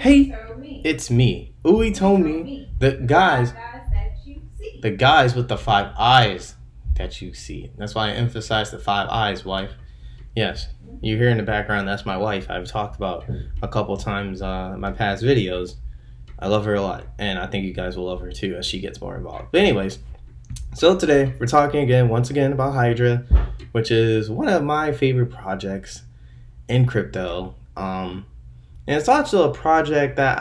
Hey, it's me. Ooey told me the guys with the five eyes that you see. That's why I emphasize the five eyes, wife. Yes, you hear in the background. That's my wife. I've talked about a couple times in my past videos. I love her a lot, and I think you guys will love her too as she gets more involved. But anyways, so today we're talking once again, about Hydra, which is one of my favorite projects in crypto. And it's also a project that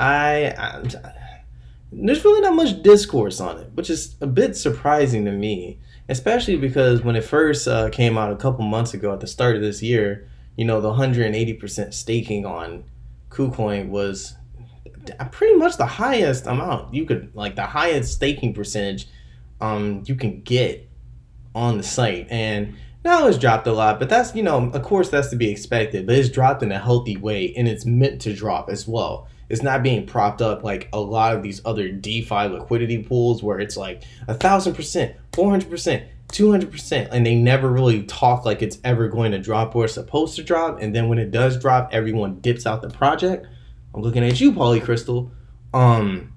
there's really not much discourse on it, which is a bit surprising to me, especially because when it first came out a couple months ago at the start of this year, the 180% staking on KuCoin was pretty much the highest amount you could, like the highest staking percentage you can get on the site. And now it's dropped a lot, but that's, of course that's to be expected, but it's dropped in a healthy way, and it's meant to drop as well. It's not being propped up like a lot of these other DeFi liquidity pools where it's like 1,000%, 400%, 200%, and they never really talk like it's ever going to drop or it's supposed to drop. And then when it does drop, everyone dips out the project. I'm looking at you, Polycrystal. I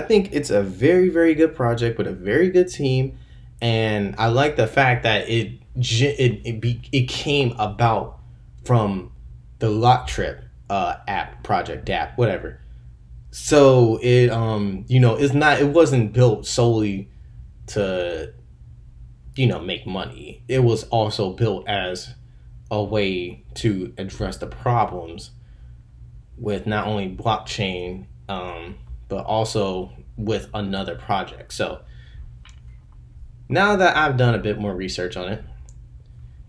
think it's a very, very good project with a very good team. And I like the fact that it came about from the Lock Trip app, project app, whatever. So it wasn't built solely to make money. It was also built as a way to address the problems with not only blockchain but also with another project. So now that I've done a bit more research on it,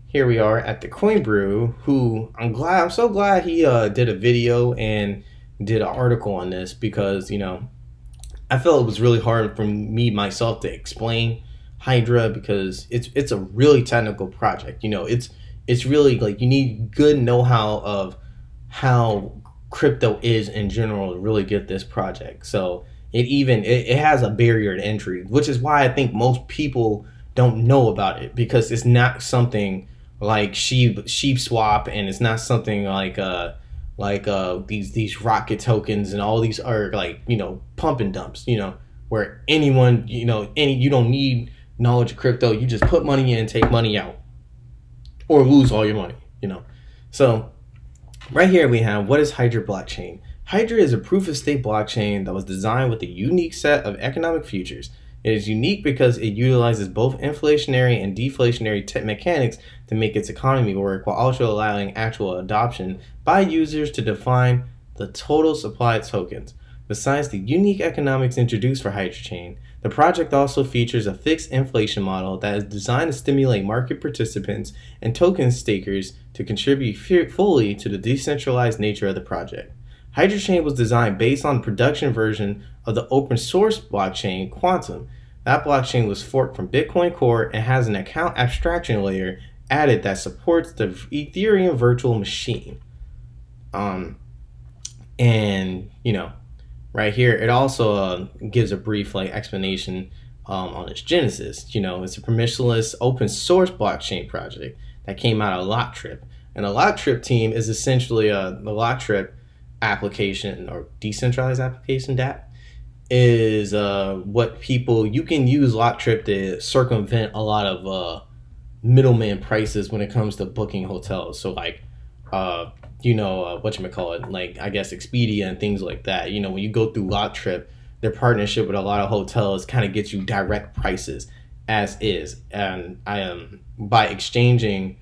here we are at the Coin Brew, who I'm so glad he did a video and did an article on this, because I felt it was really hard for me myself to explain Hydra, because it's a really technical project. It's really like you need good know-how of how crypto is in general to really get this project. So it has a barrier to entry, which is why I think most people don't know about it, because it's not something like sheep swap, and it's not something like these rocket tokens, and all these are like pump and dumps, where anyone you don't need knowledge of crypto. You just put money in, take money out, or lose all your money. So right here we have, what is Hydra blockchain? Hydra is a proof-of-stake blockchain that was designed with a unique set of economic features. It is unique because it utilizes both inflationary and deflationary mechanics to make its economy work, while also allowing actual adoption by users to define the total supply of tokens. Besides the unique economics introduced for Hydra Chain, the project also features a fixed inflation model that is designed to stimulate market participants and token stakers to contribute fully to the decentralized nature of the project. Hydra Chain was designed based on the production version of the open source blockchain Quantum. That blockchain was forked from Bitcoin Core and has an account abstraction layer added that supports the Ethereum virtual machine. Right here it also gives a brief explanation on its genesis. It's a permissionless open source blockchain project that came out of Lock Trip, and the Lock Trip team is essentially the Lock Trip application, or decentralized application, DApp, is what you can use Lock Trip to circumvent a lot of middleman prices when it comes to booking hotels. So whatchamacallit, like I guess Expedia and things like that. When you go through Lock Trip, their partnership with a lot of hotels kind of gets you direct prices as is, and by exchanging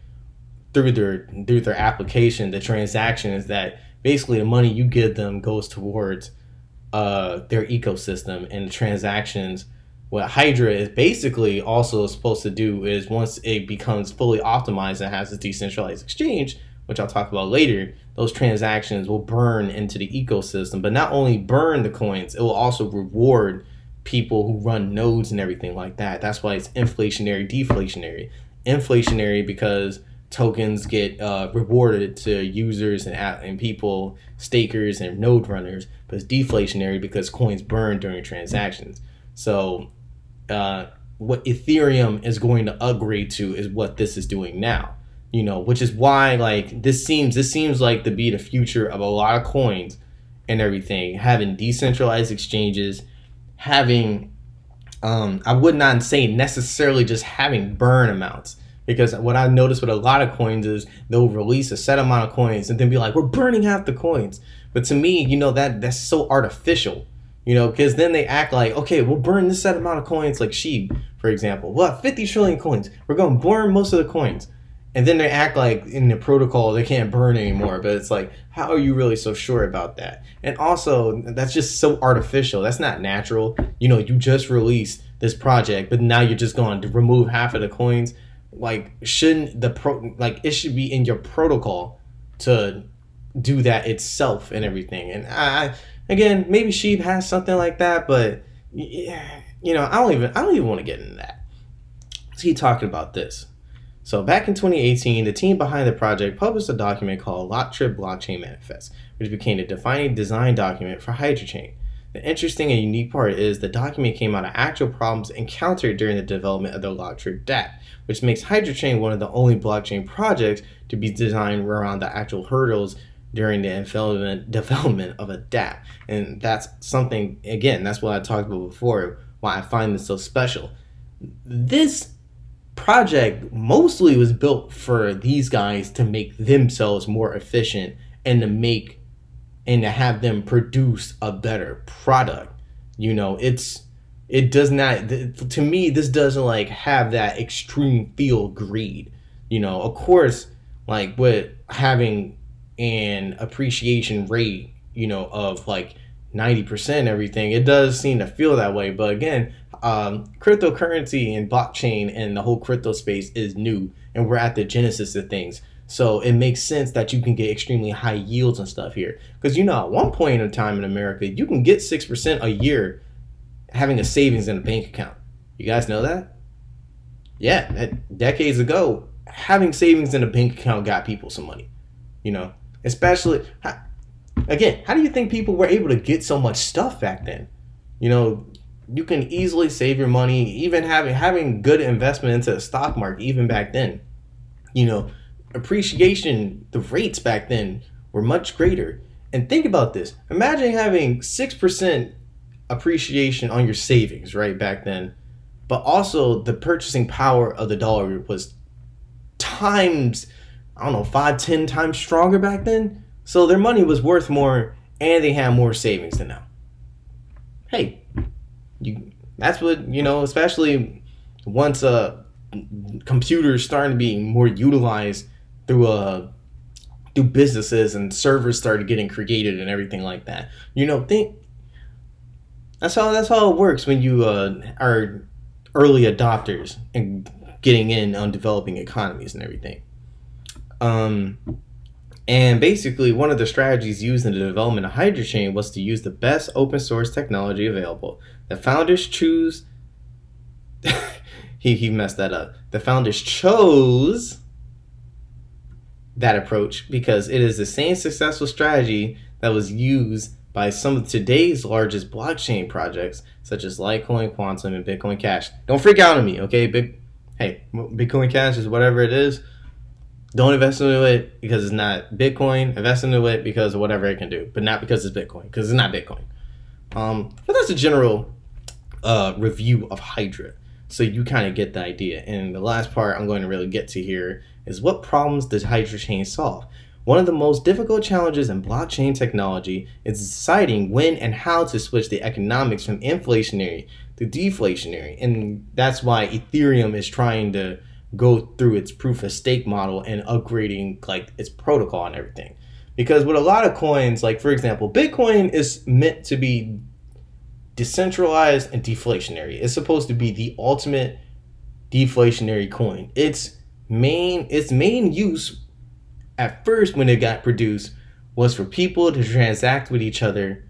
through their application, the transactions that basically the money you give them goes towards their ecosystem. And the transactions, what Hydra is basically also supposed to do is, once it becomes fully optimized and has a decentralized exchange, which I'll talk about later, those transactions will burn into the ecosystem. But not only burn the coins, it will also reward people who run nodes and everything like that. That's why it's inflationary, deflationary. Inflationary because tokens get rewarded to users and people, stakers and node runners, but it's deflationary because coins burn during transactions. So what Ethereum is going to upgrade to is what this is doing now. which is why like this seems like to be the future of a lot of coins and everything, having decentralized exchanges, having I would not say necessarily just having burn amounts, because what I noticed with a lot of coins is they'll release a set amount of coins and then be like, we're burning half the coins. But to me, that's so artificial, because then they act like, okay, we'll burn this set amount of coins, like Sheep, for example. We'll have 50 trillion coins. We're going to burn most of the coins. And then they act like in the protocol they can't burn anymore. But it's like, how are you really so sure about that? And also, that's just so artificial. That's not natural. You just released this project, but now you're just going to remove half of the coins. Like, shouldn't it should be in your protocol to do that itself and everything. And again, maybe Sheep has something like that, but I don't even want to get into that. Let's keep talking about this. So back in 2018, the team behind the project published a document called Locktrip Blockchain Manifest, which became the defining design document for Hydra Chain. The interesting and unique part is the document came out of actual problems encountered during the development of the Locktrip DApp, which makes Hydra Chain one of the only blockchain projects to be designed around the actual hurdles during the development of a DApp. And that's something, again, that's what I talked about before, why I find this so special. This project mostly was built for these guys to make themselves more efficient and to have them produce a better product. It does not, to me, this doesn't like have that extreme feel greed. Of course, like with having an appreciation rate, of like 90% everything, it does seem to feel that way. But again, cryptocurrency and blockchain and the whole crypto space is new, and we're at the genesis of things. So it makes sense that you can get extremely high yields and stuff here. Because at one point in time in America, you can get 6% a year having a savings in a bank account. You guys know that? Yeah, decades ago, having savings in a bank account got people some money. Especially, again, how do you think people were able to get so much stuff back then? You can easily save your money, even having good investment into the stock market, even back then. Appreciation, the rates back then were much greater. And think about this. Imagine having 6% appreciation on your savings, right, back then. But also the purchasing power of the dollar was times, 5, 10 times stronger back then. So their money was worth more and they had more savings than now. Hey, that's what, especially once computers starting to be more utilized through businesses and servers started getting created and everything like that. That's how it works when you are early adopters and getting in on developing economies and everything. And basically, one of the strategies used in the development of Hydra Chain was to use the best open source technology available. The founders choose. he messed that up. The founders chose that approach because it is the same successful strategy that was used by some of today's largest blockchain projects, such as Litecoin, Quantum, and Bitcoin Cash. Don't freak out on me, okay? Bitcoin Cash is whatever it is. Don't invest into it because it's not Bitcoin. Invest into it because of whatever it can do, but not because it's Bitcoin, because it's not Bitcoin. But that's a general review of Hydra, so you kind of get the idea. And the last part I'm going to really get to here is what problems does Hydra Chain solve? One of the most difficult challenges in blockchain technology is deciding when and how to switch the economics from inflationary to deflationary, and that's why Ethereum is trying to go through its proof of stake model and upgrading like its protocol and everything. Because with a lot of coins, like for example, Bitcoin is meant to be decentralized and deflationary. It's supposed to be the ultimate deflationary coin. Its main use at first when it got produced was for people to transact with each other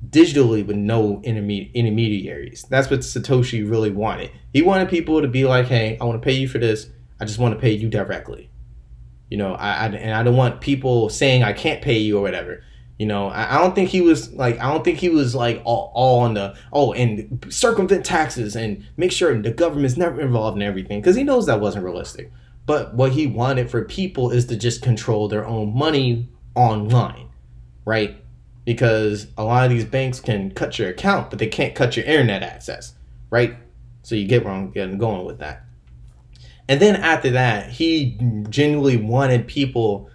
digitally with no intermediaries. That's what Satoshi really wanted. He wanted people to be like, hey, I want to pay you for this. I just want to pay you directly. I don't want people saying I can't pay you or whatever. I don't think he was like all on the and circumvent taxes and make sure the government's never involved in everything, because he knows that wasn't realistic. But what he wanted for people is to just control their own money online, right? Because a lot of these banks can cut your account, but they can't cut your internet access, right? So you get where I'm going with that. And then after that, he genuinely wanted people,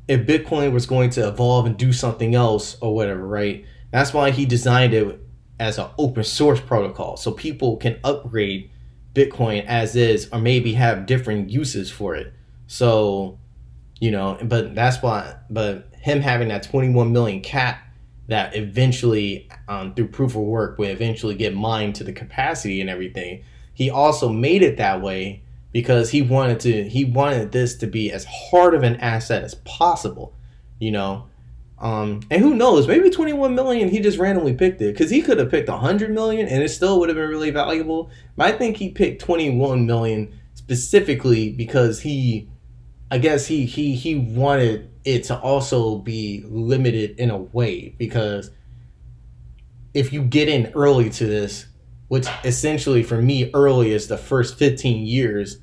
if Bitcoin was going to evolve and do something else or whatever, right? That's why he designed it as an open source protocol, so people can upgrade Bitcoin as is, or maybe have different uses for it. So, but that's why, but him having that 21 million cap that eventually, through proof of work, would eventually get mined to the capacity and everything. He also made it that way because he wanted this to be as hard of an asset as possible, and who knows, maybe 21 million, he just randomly picked it, because he could have picked 100 million and it still would have been really valuable. But I think he picked 21 million specifically because he wanted it to also be limited in a way, because if you get in early to this, which essentially for me early is the first 15 years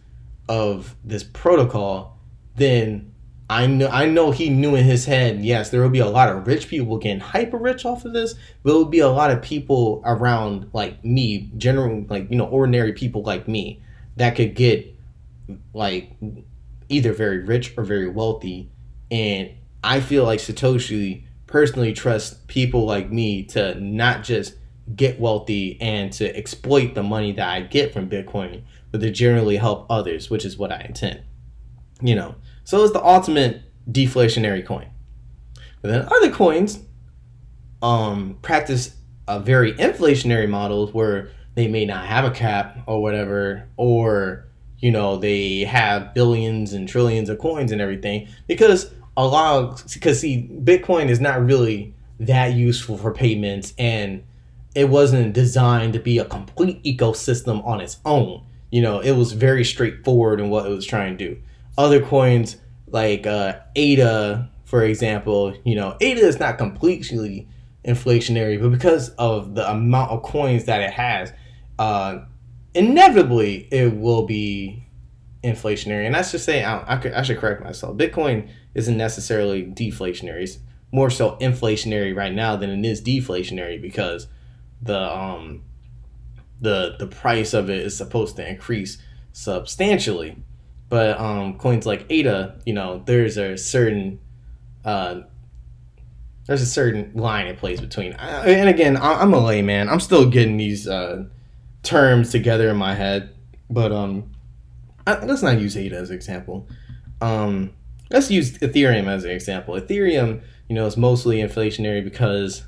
of this protocol, then I know he knew in his head, yes, there will be a lot of rich people getting hyper rich off of this, but there will be a lot of people around like me, general, ordinary people like me, that could get like either very rich or very wealthy. And I feel like Satoshi personally trusts people like me to not just get wealthy and to exploit the money that I get from Bitcoin, but to generally help others, which is what I intend. So it's the ultimate deflationary coin. But then other coins practice a very inflationary models where they may not have a cap or whatever, or they have billions and trillions of coins and everything, because Bitcoin is not really that useful for payments, and it wasn't designed to be a complete ecosystem on its own. It was very straightforward in what it was trying to do. Other coins like ADA, for example, ADA is not completely inflationary, but because of the amount of coins that it has, inevitably it will be inflationary. And that's just saying, I should correct myself. Bitcoin isn't necessarily deflationary. It's more so inflationary right now than it is deflationary, because the price of it is supposed to increase substantially. But coins like ADA, there's a certain line it plays between. And again, I'm a layman. I'm still getting these terms together in my head. But let's not use ADA as an example. Let's use Ethereum as an example. Ethereum, is mostly inflationary because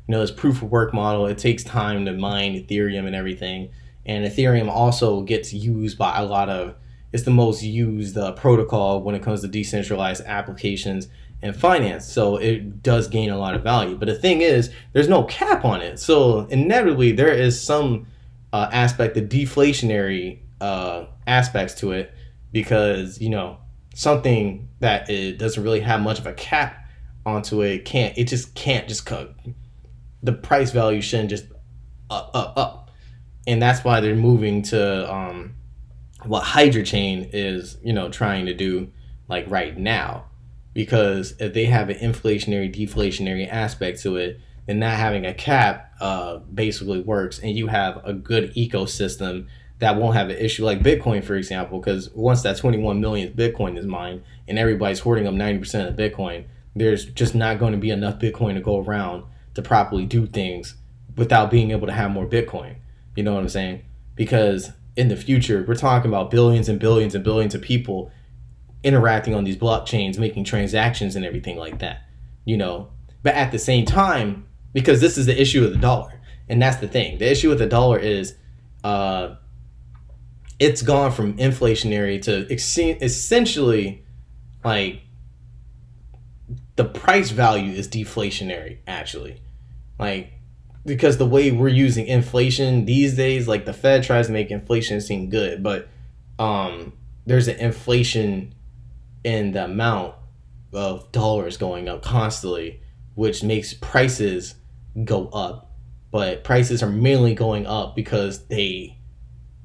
it's proof of work model. It takes time to mine Ethereum and everything. And Ethereum also gets used by a lot of, it's the most used protocol when it comes to decentralized applications and finance. So it does gain a lot of value. But the thing is, there's no cap on it. So inevitably, there is some aspect of deflationary aspects to it, because, something that it doesn't really have much of a cap onto it, the price value shouldn't just up. And that's why they're moving to what Hydra Chain is, trying to do like right now. Because if they have an inflationary, deflationary aspect to it, then not having a cap basically works, and you have a good ecosystem that won't have an issue like Bitcoin, for example, because once that 21 million Bitcoin is mined and everybody's hoarding up 90% of Bitcoin, there's just not going to be enough Bitcoin to go around to properly do things without being able to have more Bitcoin. You know what I'm saying? Because in the future, we're talking about billions and billions and billions of people interacting on these blockchains, making transactions and everything like that, But at the same time, because this is the issue of the dollar, and that's the thing. The issue with the dollar is it's gone from inflationary to essentially like the price value is deflationary, actually. Like, because the way we're using inflation these days, like the Fed tries to make inflation seem good, but there's an inflation in the amount of dollars going up constantly, which makes prices go up. But prices are mainly going up because they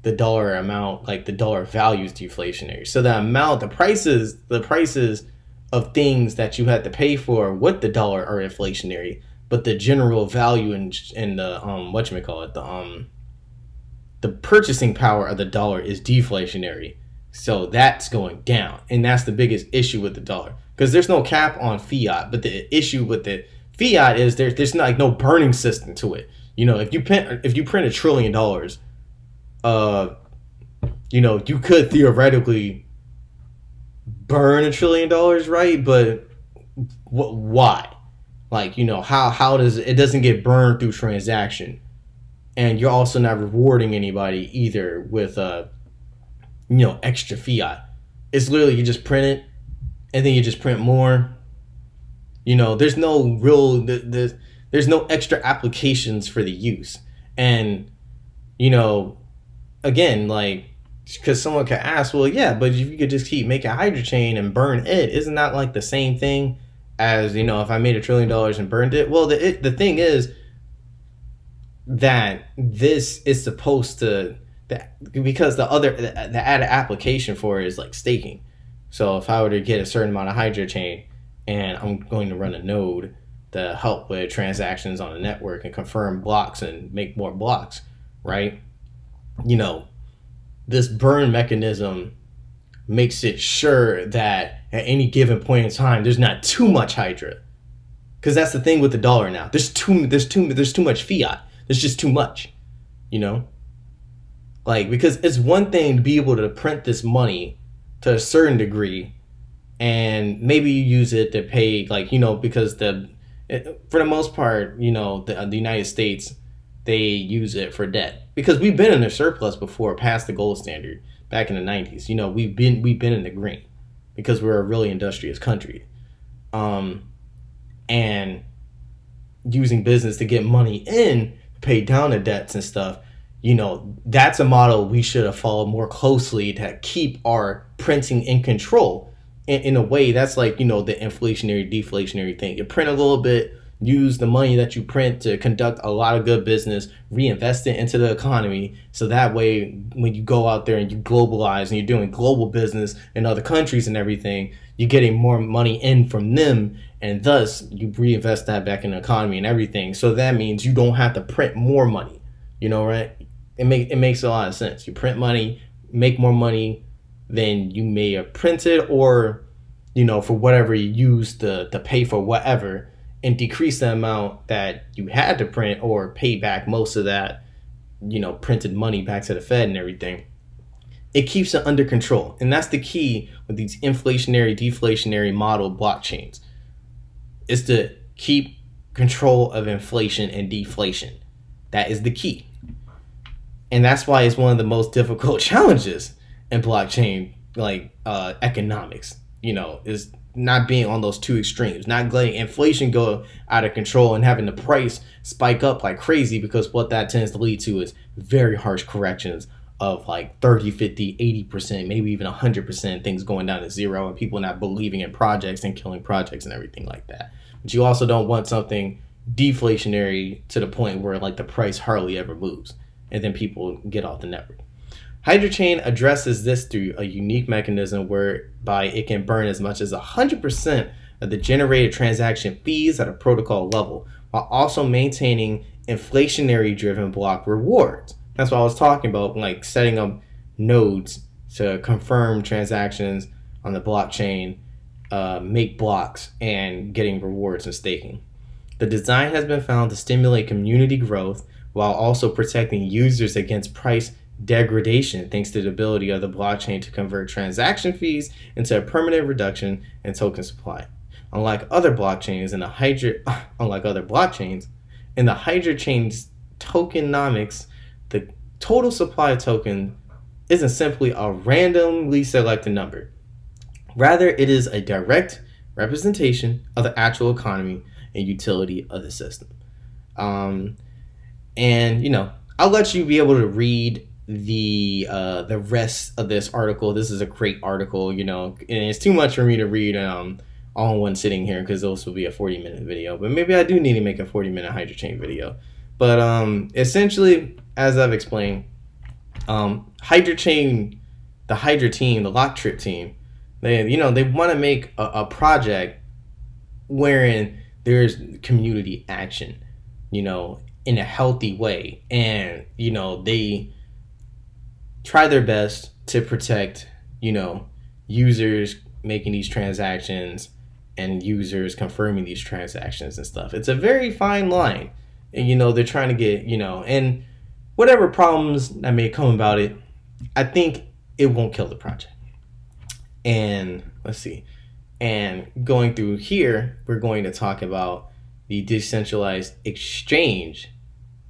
the dollar amount, like the dollar value is deflationary. So the prices of things that you had to pay for with the dollar are inflationary, but the general value and the whatchamacallit, the purchasing power of the dollar is deflationary. So that's going down. And that's the biggest issue with the dollar. Because there's no cap on fiat. But the issue with the fiat is there's not, like, no burning system to it. If you print $1 trillion, you could theoretically burn $1 trillion, right? But why? Like, how does it doesn't get burned through transaction? And you're also not rewarding anybody either with extra fiat. It's literally you just print it and then you just print more. There's no there's no extra applications for the use. And again, like, because someone could ask, well, yeah, but if you could just keep making Hydra Chain and burn it, isn't that like the same thing as if I made $1 trillion and burned it? Well, the thing is that this is supposed to, because the added application for it is like staking. So if I were to get a certain amount of Hydra Chain and I'm going to run a node to help with transactions on the network and confirm blocks and make more blocks, right? This burn mechanism makes it sure that at any given point in time there's not too much Hydra. Because that's the thing with the dollar now. There's too much fiat. There's just too much, Like, because it's one thing to be able to print this money to a certain degree, and maybe you use it to pay, like, because for the most part, the United States, they use it for debt, because we've been in a surplus before, past the gold standard back in the 90s. We've been in the green because we're a really industrious country, and using business to get money in, pay down the debts and stuff. That's a model we should have followed more closely to keep our printing in control. In a way, that's like, the inflationary, deflationary thing. You print a little bit, use the money that you print to conduct a lot of good business, reinvest it into the economy. So that way, when you go out there and you globalize and you're doing global business in other countries and everything, you're getting more money in from them. And thus, you reinvest that back in the economy and everything. So that means you don't have to print more money, right? It makes a lot of sense. You print money, make more money than you may have printed, or, for whatever you use to pay for whatever, and decrease the amount that you had to print, or pay back most of that, printed money back to the Fed and everything. It keeps it under control. And that's the key with these inflationary, deflationary model blockchains, is to keep control of inflation and deflation. That is the key. And that's why it's one of the most difficult challenges in blockchain, like economics, is not being on those two extremes, not letting inflation go out of control and having the price spike up like crazy, because what that tends to lead to is very harsh corrections of like 30, 50, 80%, maybe even 100%, things going down to zero, and people not believing in projects and killing projects and everything like that. But you also don't want something deflationary to the point where like the price hardly ever moves, and then people get off the network. Hydra Chain addresses this through a unique mechanism whereby it can burn as much as 100% of the generated transaction fees at a protocol level, while also maintaining inflationary driven block rewards. That's what I was talking about, like setting up nodes to confirm transactions on the blockchain, make blocks, and getting rewards and staking. The design has been found to stimulate community growth while also protecting users against price degradation, thanks to the ability of the blockchain to convert transaction fees into a permanent reduction in token supply. Unlike other blockchains in the Hydra Chain's tokenomics, the total supply of token isn't simply a randomly selected number. Rather, it is a direct representation of the actual economy and utility of the system. I'll let you be able to read the rest of this article. This is a great article, and it's too much for me to read all in one sitting here, because this will be a 40-minute video. But maybe I do need to make a 40-minute Hydra Chain video. But essentially, as I've explained, Hydra Chain, the Hydra team, the Lock Trip team, they want to make a project wherein there's community action, in a healthy way, and they try their best to protect, users making these transactions and users confirming these transactions and stuff. It's a very fine line, and they're trying to get, and whatever problems that may come about it, I think it won't kill the project. And let's see. And going through here, we're going to talk about the decentralized exchange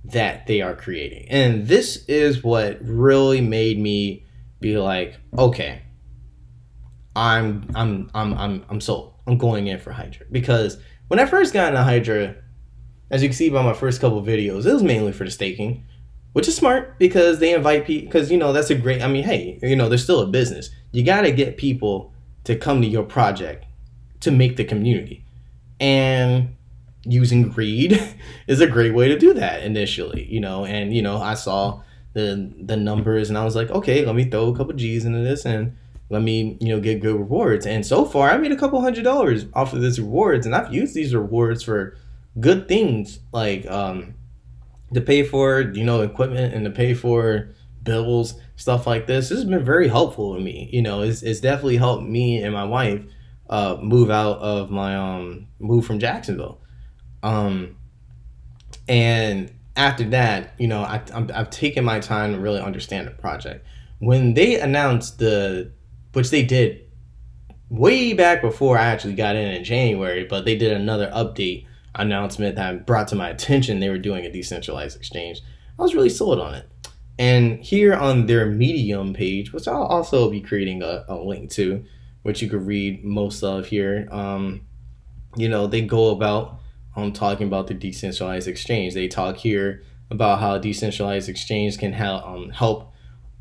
that they are creating. And this is what really made me be like, okay, I'm sold. I'm going in for Hydra. Because when I first got into Hydra, as you can see by my first couple of videos, it was mainly for the staking, which is smart because they invite people, because that's a great, hey, they're still a business. You got to get people to come to your project to make the community. And using greed is a great way to do that initially, and I saw the numbers and I was like, okay, let me throw a couple G's into this and let me, get good rewards. And so far I made a couple $100 off of this rewards, and I've used these rewards for good things, like to pay for, equipment and to pay for bills, stuff like this. This has been very helpful to me. It's definitely helped me and my wife move out of my move from Jacksonville. And after that, I've taken my time to really understand the project. When they announced which they did way back before I actually got in January, but they did another update announcement that brought to my attention they were doing a decentralized exchange. I was really sold on it. And here on their Medium page, which I'll also be creating a link to, which you could read most of here, they go about talking about the decentralized exchange. They talk here about how decentralized exchange can help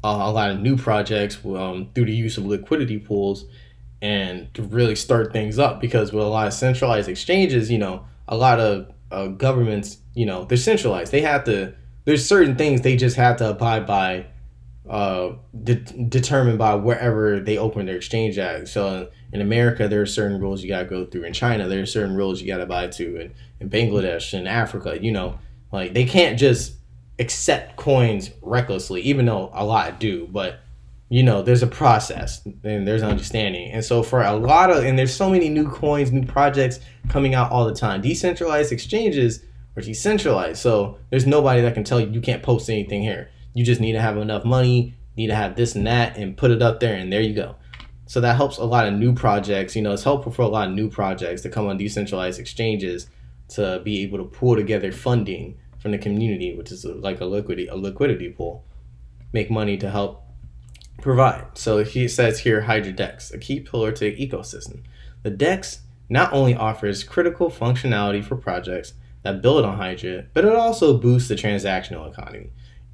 a lot of new projects through the use of liquidity pools and to really start things up. Because with a lot of centralized exchanges, a lot of governments, they're centralized. There's certain things they just have to abide by, determined by wherever they open their exchange at. So in America, there are certain rules you got to go through. In China, there are certain rules you got to abide to. In Bangladesh, in Africa, like they can't just accept coins recklessly, even though a lot do. But there's a process and there's an understanding. And so for a lot of, and there's so many new coins, new projects coming out all the time. Decentralized exchanges are decentralized, so there's nobody that can tell you can't post anything here. You just need to have enough money, need to have this and that, and put it up there, and there you go. So that helps a lot of new projects. It's helpful for a lot of new projects to come on decentralized exchanges to be able to pull together funding from the community, which is like a liquidity pool, make money to help provide. So he says here, Hydra DEX, a key pillar to the ecosystem. The DEX not only offers critical functionality for projects that build on Hydra, but it also boosts the transactional economy.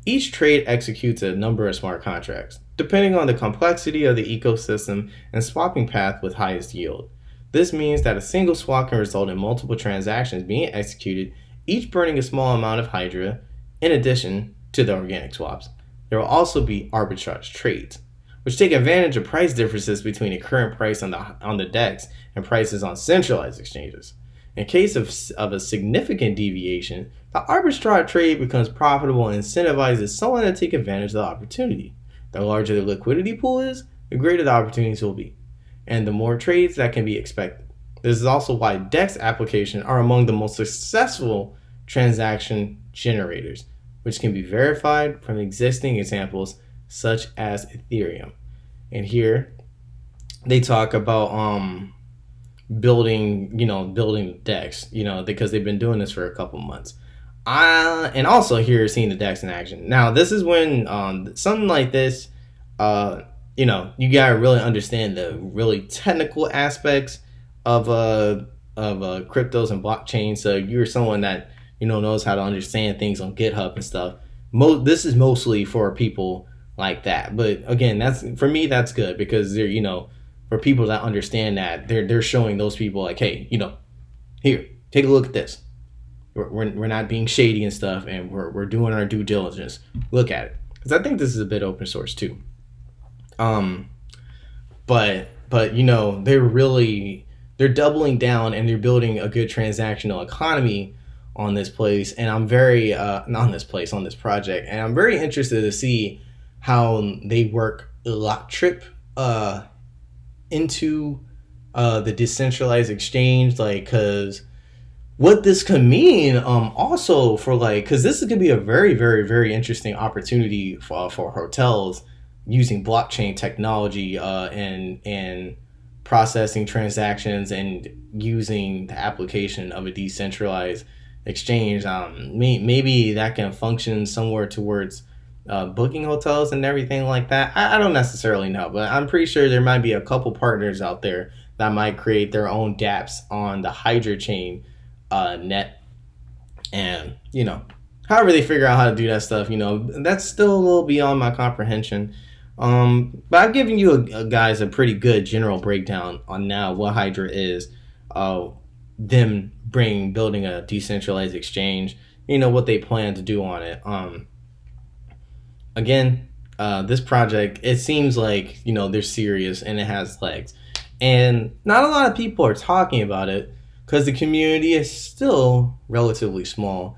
Each trade executes a number of smart contracts, depending on the complexity of the ecosystem and swapping path with highest yield. This means that a single swap can result in multiple transactions being executed, each burning a small amount of Hydra, in addition to the organic swaps. There will also be arbitrage trades, which take advantage of price differences between the current price on the DEX and prices on centralized exchanges. In case of a significant deviation, the arbitrage trade becomes profitable and incentivizes someone to take advantage of the opportunity. The larger the liquidity pool is, the greater the opportunities will be, and the more trades that can be expected. This is also why DEX applications are among the most successful transaction generators, which can be verified from existing examples such as Ethereum. And here they talk about building DEX, because they've been doing this for a couple months. And also here seeing the DEX in action. Now this is when something like this, you gotta really understand the really technical aspects of cryptos and blockchain. So you're someone that knows how to understand things on GitHub and stuff. This is mostly for people like that. But again, that's for me. That's good because they're for people that understand that they're showing those people like, hey, here, take a look at this. We're not being shady and stuff, and we're doing our due diligence. Look at it. because I think this is a bit open source too. But you know, they're doubling down and they're building a good transactional economy on this place, and I'm very on this project, and I'm very interested to see how they work Locktrip into the decentralized exchange, like, because what this could mean also for, like, because this is going to be a very, very, very interesting opportunity for hotels using blockchain technology and processing transactions and using the application of a decentralized exchange. Maybe that can function somewhere towards booking hotels and everything like that. I don't necessarily know, but I'm pretty sure there might be a couple partners out there that might create their own dApps on the Hydra Chain net. And, you know, however they figure out how to do that stuff, you know, that's still a little beyond my comprehension. But I've given you guys a pretty good general breakdown on now what Hydra is, them building a decentralized exchange, you know, what they plan to do on it. Again, this project, it seems like, you know, they're serious and it has legs. And not a lot of people are talking about it because the community is still relatively small.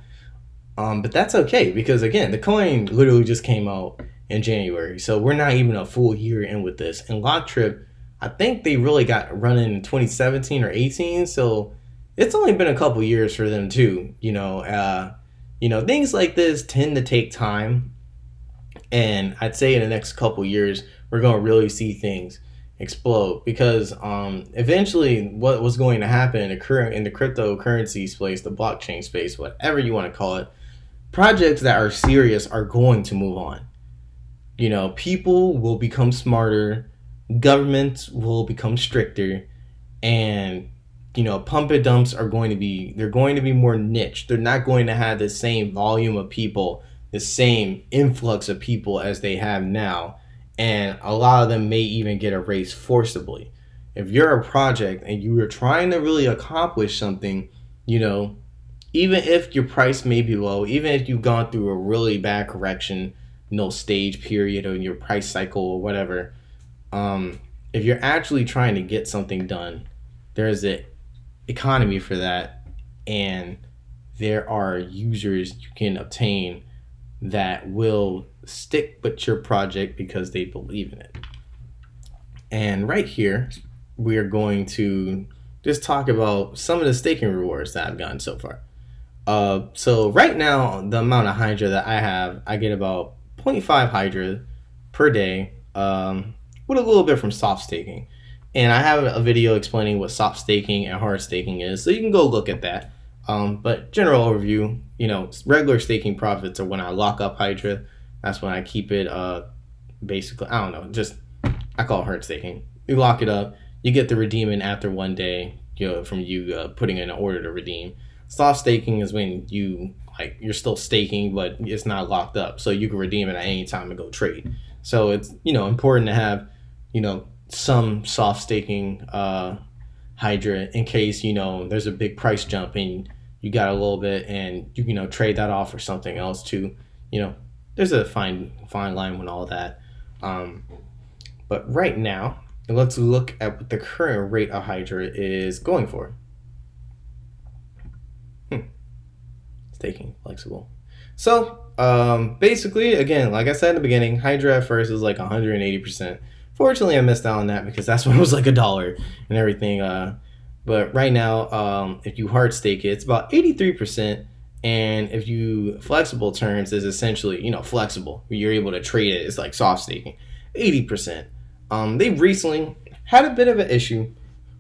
But that's okay because, again, the coin literally just came out in January. So we're not even a full year in with this. And Locktrip, I think they really got running in 2017 or 18. So it's only been a couple years for them too. You know, things like this tend to take time. And I'd say in the next couple years, we're going to really see things explode because eventually what was going to happen in the cryptocurrency space, the blockchain space, whatever you want to call it, projects that are serious are going to move on. You know, people will become smarter, governments will become stricter, and, you know, pump and dumps they're going to be more niche. They're not going to have the same volume of people, the same influx of people as they have now. And a lot of them may even get erased forcibly. If you're a project and you are trying to really accomplish something, you know, even if your price may be low, even if you've gone through a really bad correction, stage period or your price cycle or whatever, if you're actually trying to get something done, there's an economy for that, and there are users you can obtain that will stick with your project because they believe in it. And right here, we are going to just talk about some of the staking rewards that I've gotten so far. So right now, the amount of Hydra that I have, I get about 0.5 Hydra per day, with a little bit from soft staking. And I have a video explaining what soft staking and hard staking is, so you can go look at that. But general overview, you know, regular staking profits are when I lock up Hydra. That's when I keep it, basically, I don't know, I call it hard staking. You lock it up, you get the redeeming after 1 day, you know, from you putting in an order to redeem. Soft staking is when you're still staking, but it's not locked up, so you can redeem it at any time and go trade. So it's, you know, important to have, you know, some soft staking Hydra in case, you know, there's a big price jump and you got a little bit and you know, trade that off for something else too. You know, there's a fine line with all that. But right now, let's look at what the current rate of Hydra is going for. Staking flexible. So basically, again, like I said in the beginning, Hydra at first was like 180%. Fortunately, I missed out on that because that's when it was like $1 and everything. But right now, if you hard stake it, it's about 83%. And if you flexible terms is essentially, you know, flexible. You're able to trade it. It's like soft staking, 80%. They've recently had a bit of an issue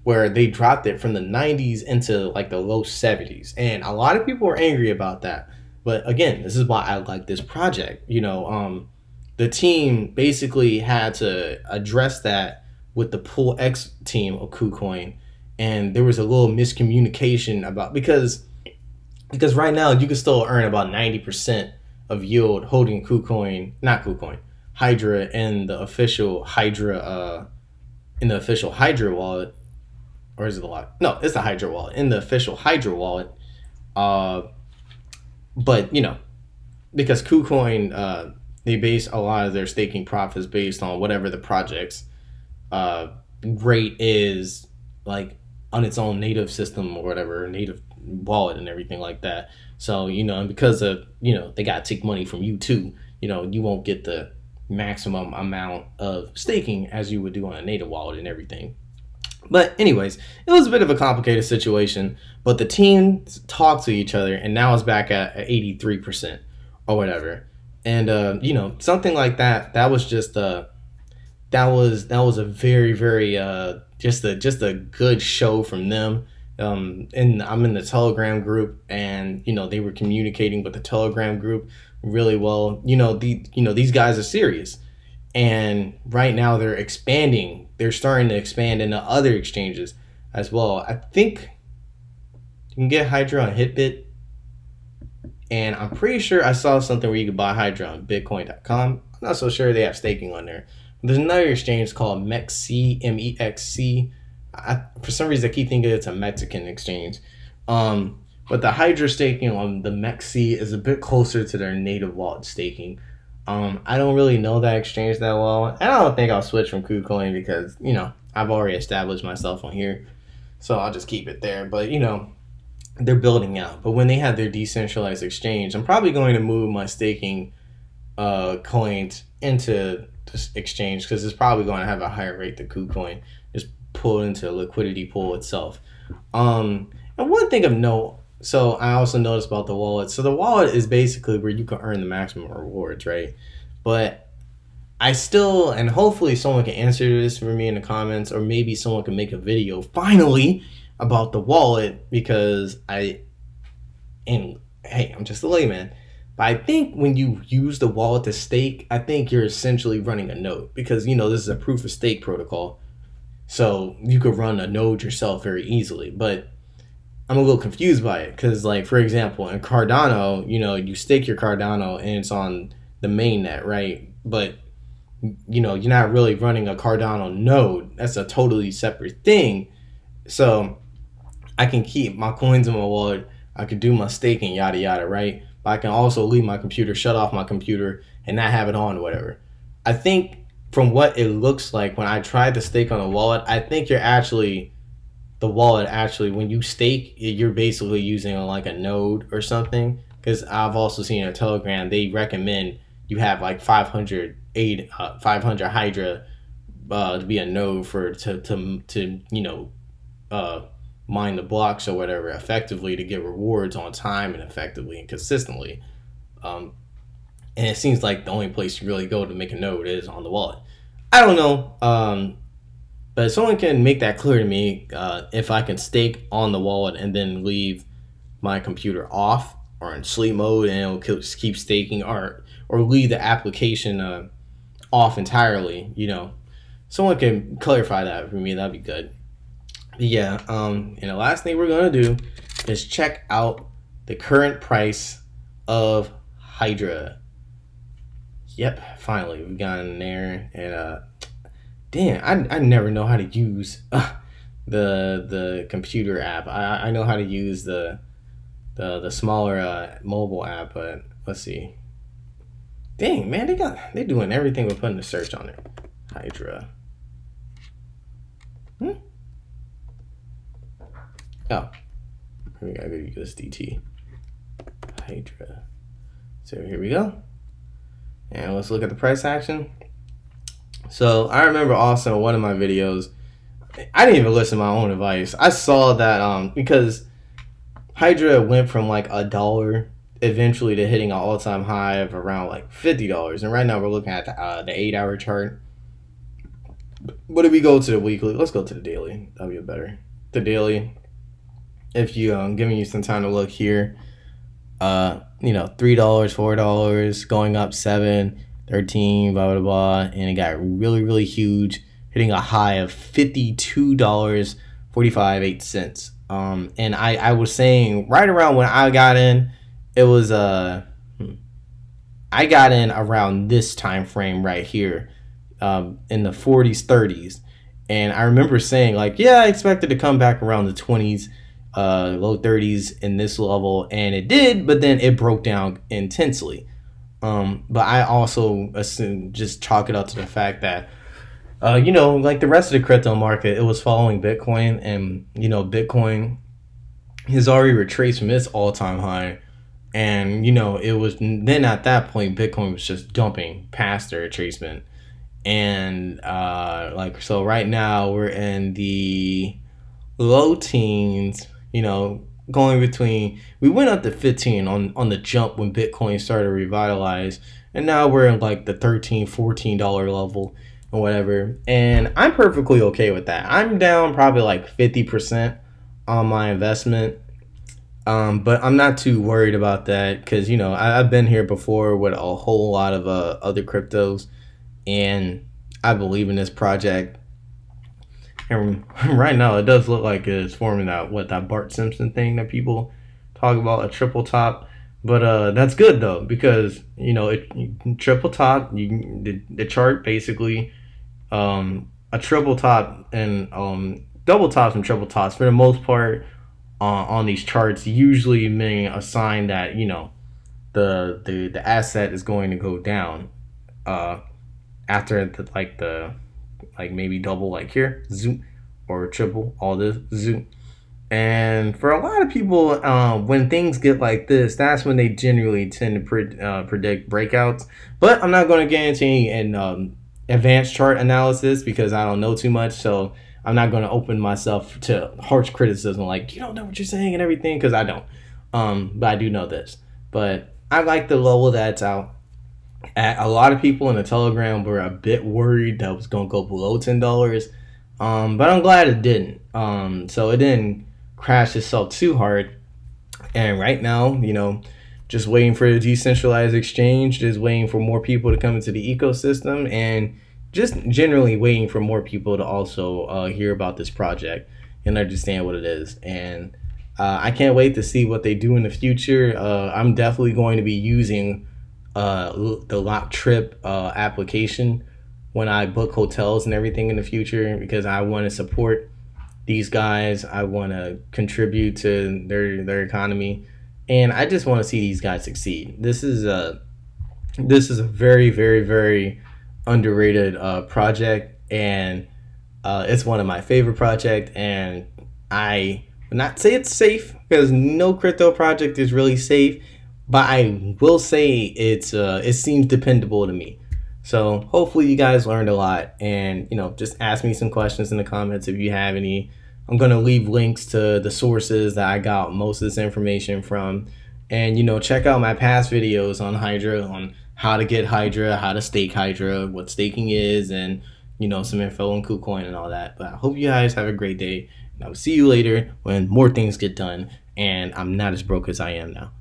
where they dropped it from the 90s into like the low 70s. And a lot of people are angry about that. But again, this is why I like this project. You know, the team basically had to address that with the Pool X team of KuCoin. And there was a little miscommunication about, because right now you can still earn about 90% of yield holding Hydra in the official Hydra wallet. Or is it the wallet? No, it's the Hydra wallet. In the official Hydra wallet. But, you know, because KuCoin they base a lot of their staking profits based on whatever the project's rate is, like on its own native system or whatever, native wallet and everything like that. So, and because of, they got to take money from you too, you won't get the maximum amount of staking as you would do on a native wallet and everything. But anyways, it was a bit of a complicated situation, but the teams talked to each other and now it's back at 83% or whatever. And something like that, that was just that was a very, very just a good show from them. And I'm in the Telegram group, and they were communicating with the Telegram group really well. These guys are serious, and right now they're expanding. They're starting to expand into other exchanges as well. I think you can get Hydra on Hitbit, and I'm pretty sure I saw something where you could buy Hydra on Bitcoin.com. I'm not so sure they have staking on there. There's another exchange called MEXC, MEXC. For some reason, I keep thinking it's a Mexican exchange. But the Hydra staking on the MEXC is a bit closer to their native wallet staking. I don't really know that exchange that well. And I don't think I'll switch from KuCoin because, I've already established myself on here. So I'll just keep it there. But, they're building out. But when they have their decentralized exchange, I'm probably going to move my staking coins into this exchange because it's probably going to have a higher rate than KuCoin. Just pull into a liquidity pool itself. And one thing of note, so I also noticed about the wallet. So the wallet is basically where you can earn the maximum rewards, right? But I still, and hopefully someone can answer this for me in the comments, or maybe someone can make a video finally about the wallet, because hey, I'm just a layman. But I think when you use the wallet to stake, I think you're essentially running a node, because this is a proof of stake protocol. So you could run a node yourself very easily. But I'm a little confused by it because, like, for example, in Cardano, you stake your Cardano and it's on the mainnet, right? But, you're not really running a Cardano node. That's a totally separate thing. So I can keep my coins in my wallet. I could do my staking, yada, yada, right? But I can also leave my computer, shut off my computer, and not have it on or whatever. I think from what it looks like when I tried to stake on a wallet, I think the wallet actually, when you stake, you're basically using like a node or something. Because I've also seen on Telegram, they recommend you have like 500 Hydra to be a node to mine the blocks or whatever effectively to get rewards on time and effectively and consistently. And it seems like the only place you really go to make a node is on the wallet. I don't know. But if someone can make that clear to me, if I can stake on the wallet and then leave my computer off or in sleep mode and it'll keep staking, or leave the application off entirely, someone can clarify that for me. That'd be good. But yeah. And the last thing we're gonna do is check out the current price of Hydra. Yep, finally we've gotten there. And damn, I never know how to use the computer app. I know how to use the smaller mobile app, but let's see. Dang, man, they're doing everything with putting a search on it. Hydra. Oh, we gotta go to USDT. Hydra. So here we go. And let's look at the price action. So I remember also in one of my videos, I didn't even listen to my own advice. I saw that because Hydra went from like $1 eventually to hitting an all-time high of around like $50. And right now we're looking at the 8-hour chart. But if we go to the weekly, let's go to the daily. That'll be better. The daily, if you giving you some time to look here, $3, $4, going up 7, 13, blah, blah, blah. And it got really, really huge, hitting a high of $52.45. And I was saying right around when I got in, it was I got in around this time frame right here, in the 40s, 30s. And I remember saying like, yeah, I expected to come back around the 20s, low 30s in this level, and it did, but then it broke down intensely. But I also assume, just chalk it up to the fact that, like the rest of the crypto market, it was following Bitcoin, and Bitcoin has already retraced from its all-time high, and it was then at that point Bitcoin was just dumping past the retracement, and so right now we're in the low teens, going between, we went up to 15 on the jump when Bitcoin started to revitalize, and now we're in like the $13-14 level or whatever. And I'm perfectly okay with that. I'm down probably like 50% on my investment. But I'm not too worried about that because I've been here before with a whole lot of other cryptos, and I believe in this project. And right now, it does look like it's forming that Bart Simpson thing that people talk about, a triple top. But that's good though, because triple top. The chart basically, a triple top and double tops and triple tops for the most part on these charts usually mean a sign that the asset is going to go down after like maybe double, like here, zoom, or triple, all this, zoom. And for a lot of people, when things get like this, that's when they generally tend to predict breakouts. But I'm not going to get into any advanced chart analysis because I don't know too much. So I'm not going to open myself to harsh criticism like, you don't know what you're saying and everything, because I don't. But I do know this. But I like the level that's out. A lot of people in the Telegram were a bit worried that it was going to go below $10. But I'm glad it didn't. So it didn't crash itself too hard. And right now, just waiting for the decentralized exchange, just waiting for more people to come into the ecosystem, and just generally waiting for more people to also hear about this project and understand what it is. And I can't wait to see what they do in the future. I'm definitely going to be using the Lock Trip application when I book hotels and everything in the future, because I want to support these guys. I want to contribute to their economy, and I just want to see these guys succeed. This is a very, very, very underrated project, and it's one of my favorite projects. And I would not say it's safe, because no crypto project is really safe, but I will say it seems dependable to me. So hopefully you guys learned a lot, and just ask me some questions in the comments if you have any. I'm gonna leave links to the sources that I got most of this information from, and check out my past videos on Hydra, on how to get Hydra, how to stake Hydra, what staking is, and some info on KuCoin and all that. But I hope you guys have a great day, and I will see you later when more things get done and I'm not as broke as I am now.